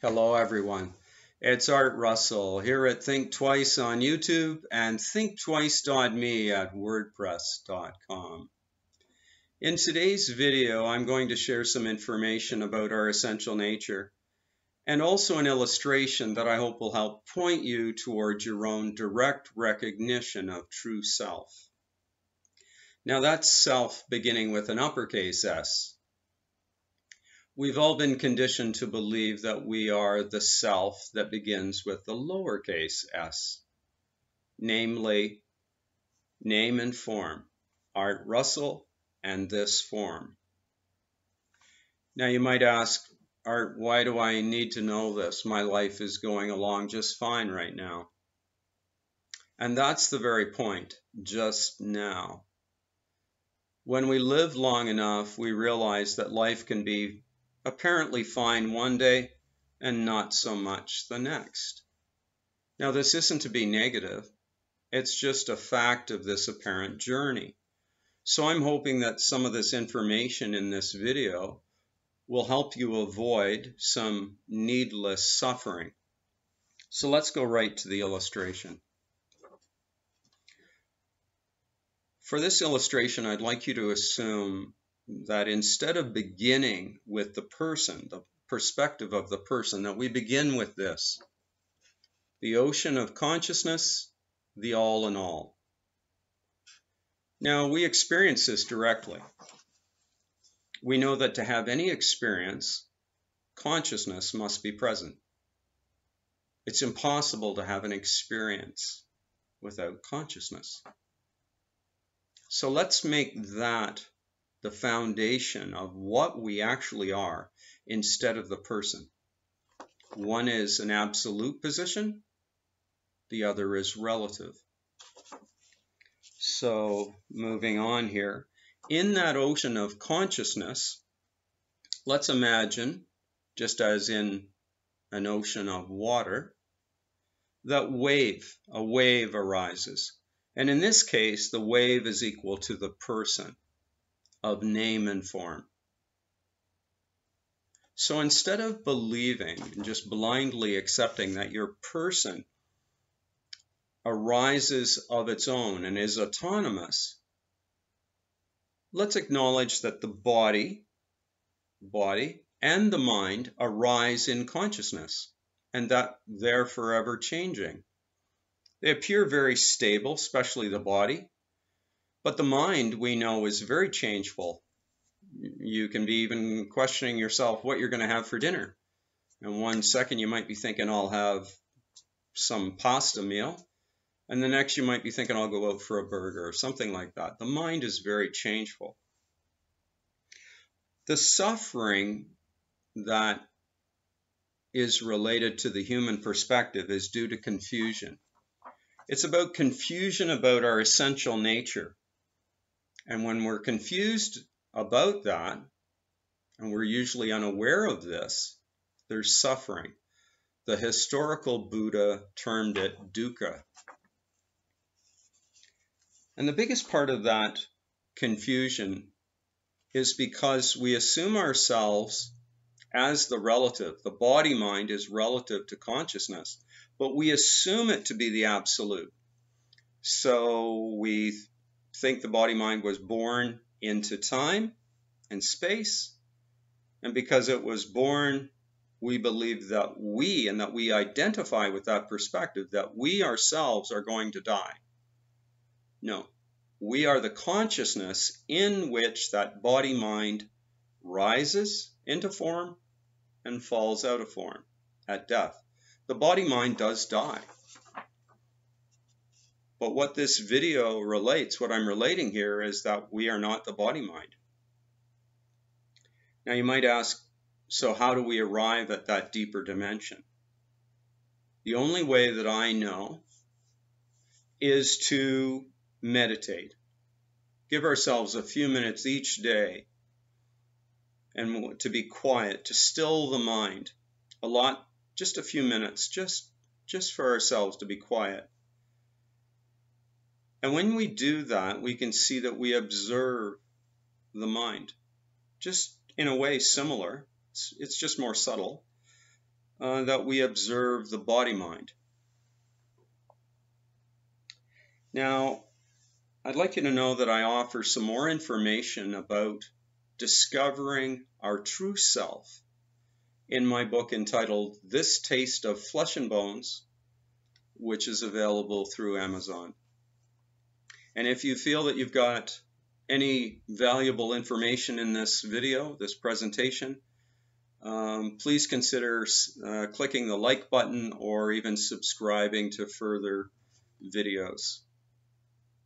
Hello, everyone. It's Art Russell here at Think Twice on YouTube and thinktwice.me at wordpress.com. In today's video, I'm going to share some information about our essential nature and also an illustration that I hope will help point you towards your own direct recognition of true self. Now, that's self beginning with an uppercase S. We've all been conditioned to believe that we are the self that begins with the lowercase s, namely name and form, Art Russell and this form. Now you might ask, Art, why do I need to know this? My life is going along just fine right now. And that's the very point, just now. When we live long enough, we realize that life can be apparently fine one day and not so much the next. Now, this isn't to be negative. It's just a fact of this apparent journey. So I'm hoping that some of this information in this video will help you avoid some needless suffering. So let's go right to the illustration. For this illustration, I'd like you to assume that instead of beginning with the person, the perspective of the person, that we begin with this, the ocean of consciousness, the all in all. Now, we experience this directly. We know that to have any experience, consciousness must be present. It's impossible to have an experience without consciousness. So let's make that the foundation of what we actually are instead of the person. One is an absolute position, the other is relative. So moving on here, in that ocean of consciousness, let's imagine, just as in an ocean of water, that a wave arises. And in this case, the wave is equal to the person of name and form. So instead of believing and just blindly accepting that your person arises of its own and is autonomous, let's acknowledge that the body and the mind arise in consciousness and that they're forever changing. They appear very stable, especially the body, but the mind, we know, is very changeful. You can be even questioning yourself what you're going to have for dinner. And 1 second you might be thinking, I'll have some pasta meal. And the next you might be thinking, I'll go out for a burger or something like that. The mind is very changeful. The suffering that is related to the human perspective is due to confusion. It's about confusion about our essential nature. And when we're confused about that, and we're usually unaware of this, there's suffering. The historical Buddha termed it dukkha. And the biggest part of that confusion is because we assume ourselves as the relative. The body-mind is relative to consciousness, but we assume it to be the absolute. So we think the body-mind was born into time and space, and because it was born, we believe that we identify with that perspective, that we ourselves are going to die. No, we are the consciousness in which that body-mind rises into form and falls out of form at death. The body-mind does die. But what this video relates, what I'm relating here, is that we are not the body-mind. Now you might ask, so how do we arrive at that deeper dimension? The only way that I know is to meditate. Give ourselves a few minutes each day and to be quiet, to still the mind. Just a few minutes, just for ourselves to be quiet. And when we do that, we can see that we observe the mind, just in a way similar. It's just more subtle. that we observe the body-mind. Now, I'd like you to know that I offer some more information about discovering our true self in my book entitled This Taste of Flesh and Bones, which is available through Amazon. And if you feel that you've got any valuable information in this video, this presentation, please consider clicking the like button or even subscribing to further videos.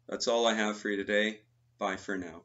That's all I have for you today. Bye for now.